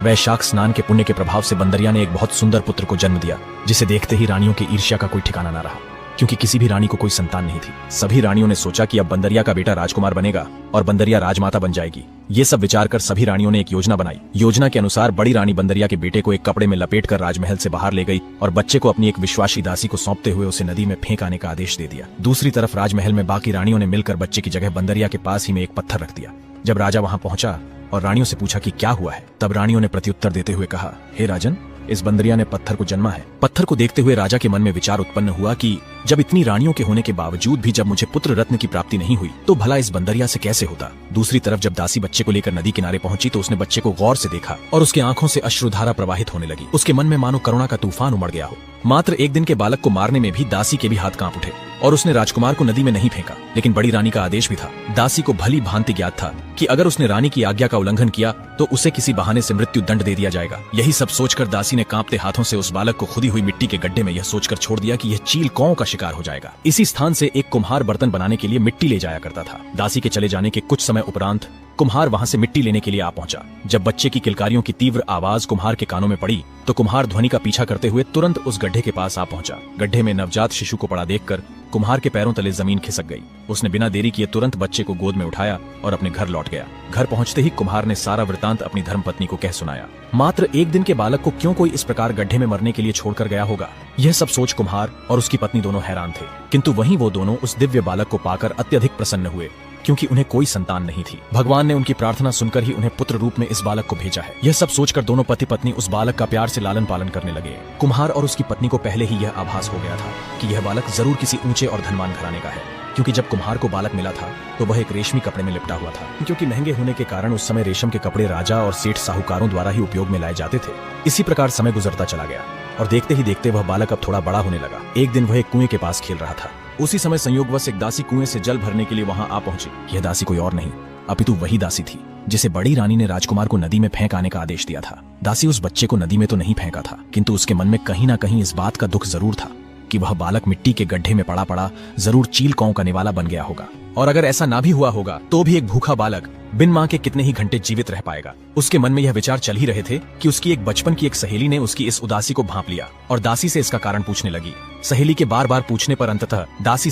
वैशाख स्नान के पुण्य के प्रभाव से बंदरिया ने एक बहुत सुंदर पुत्र को जन्म दिया, जिसे देखते ही रानियों की ईर्ष्या का कोई ठिकाना न रहा, क्योंकि किसी भी रानी को कोई संतान नहीं थी। सभी रानियों ने सोचा कि अब बंदरिया का बेटा राजकुमार बनेगा और बंदरिया राजमाता बन जाएगी। ये सब विचार कर सभी रानियों ने एक योजना बनाई। योजना के अनुसार बड़ी रानी बंदरिया के बेटे को एक कपड़े में लपेटकर राजमहल से बाहर ले गई और बच्चे को अपनी एक विश्वासी दासी को सौंपते हुए उसे नदी में फेंक आने का आदेश दे दिया। दूसरी तरफ राजमहल में बाकी रानियों ने मिलकर बच्चे की जगह बंदरिया के पास ही में एक पत्थर रख दिया। जब राजा वहां पहुंचा और रानियों से पूछा कि क्या हुआ है, तब रानियों ने प्रत्युत्तर देते हुए कहा, हे राजन, इस बंदरिया ने पत्थर को जन्मा है। पत्थर को देखते हुए राजा के मन में विचार उत्पन्न हुआ कि जब इतनी रानियों के होने के बावजूद भी जब मुझे पुत्र रत्न की प्राप्ति नहीं हुई तो भला इस बंदरिया से कैसे होता। दूसरी तरफ जब दासी बच्चे को लेकर नदी किनारे पहुंची तो उसने बच्चे को गौर से देखा और उसके आंखों से अश्रुधारा प्रवाहित होने लगी। उसके मन में मानो करुणा का तूफान उमड़ गया हो। मात्र एक दिन के बालक को मारने में भी दासी के भी हाथ कांप उठे और उसने राजकुमार को नदी में नहीं फेंका, लेकिन बड़ी रानी का आदेश भी था। दासी को भली भांति ज्ञात था कि अगर उसने रानी की आज्ञा का उल्लंघन किया तो उसे किसी बहाने से मृत्यु दंड दे दिया जाएगा। यही सब सोचकर दासी ने कांपते हाथों से उस बालक को खुदी हुई मिट्टी के गड्ढे में यह सोचकर छोड़ दिया कि यह चील कौओं का शिकार हो जाएगा। इसी स्थान से एक कुम्हार बर्तन बनाने के लिए मिट्टी ले जाया करता था। दासी के चले जाने के कुछ समय उपरांत कुम्हार वहां से मिट्टी लेने के लिए आ पहुंचा। जब बच्चे की किलकारियों की तीव्र आवाज कुम्हार के कानों में पड़ी तो कुम्हार ध्वनि का पीछा करते हुए तुरंत उस गड्ढे के पास आ पहुंचा। गड्ढे में नवजात शिशु को पड़ा देखकर कुम्हार के पैरों तले जमीन खिसक गई। उसने बिना देरी किए तुरंत बच्चे को गोद में उठाया और अपने घर लौट गया। घर पहुंचते ही कुम्हार ने सारा वृतांत अपनी धर्मपत्नी को कह सुनाया। मात्र एक दिन के बालक को क्यों कोई इस प्रकार गड्ढे में मरने के लिए छोड़कर गया होगा, यह सब सोच कुम्हार और उसकी पत्नी दोनों हैरान थे। किंतु वहीं वो दोनों उस दिव्य बालक को पाकर अत्यधिक प्रसन्न हुए, क्योंकि उन्हें कोई संतान नहीं थी। भगवान ने उनकी प्रार्थना सुनकर ही उन्हें पुत्र रूप में इस बालक को भेजा है। यह सब सोचकर दोनों पति पत्नी उस बालक का प्यार से लालन पालन करने लगे। कुम्हार और उसकी पत्नी को पहले ही यह आभास हो गया था कि यह बालक जरूर किसी ऊंचे और धनवान घराने का है, क्योंकि जब कुम्हार को बालक मिला था तो वह एक रेशमी कपड़े में लिपटा हुआ था, क्योंकि महंगे होने के कारण उस समय रेशम के कपड़े राजा और सेठ साहूकारों द्वारा ही उपयोग में लाए जाते थे। इसी प्रकार समय गुजरता चला गया और देखते ही देखते वह बालक अब थोड़ा बड़ा होने लगा। एक दिन वह एक कुएं के पास खेल रहा था। उसी समय संयोगवश एक दासी कुएं से जल भरने के लिए वहां आ पहुंची। यह दासी कोई और नहीं अपितु वही दासी थी जिसे बड़ी रानी ने राजकुमार को नदी में फेंक आने का आदेश दिया था। दासी उस बच्चे को नदी में तो नहीं फेंका था, किंतु उसके मन में कहीं ना कहीं इस बात का दुख जरूर था कि वह बालक मिट्टी के गड्ढे में पड़ा पड़ा जरूर चील कौओं का निवाला बन गया होगा, और अगर ऐसा ना भी हुआ होगा तो भी एक भूखा बालक बिन मां के कितने ही घंटे जीवित रह पाएगा। उसके मन में यह विचार चल ही रहे थे कि उसकी एक बचपन की एक सहेली ने उसकी इस उदासी को भांप लिया और दासी से इसका कारण पूछने लगी। सहेली के बार बार पूछने पर अंततः दासी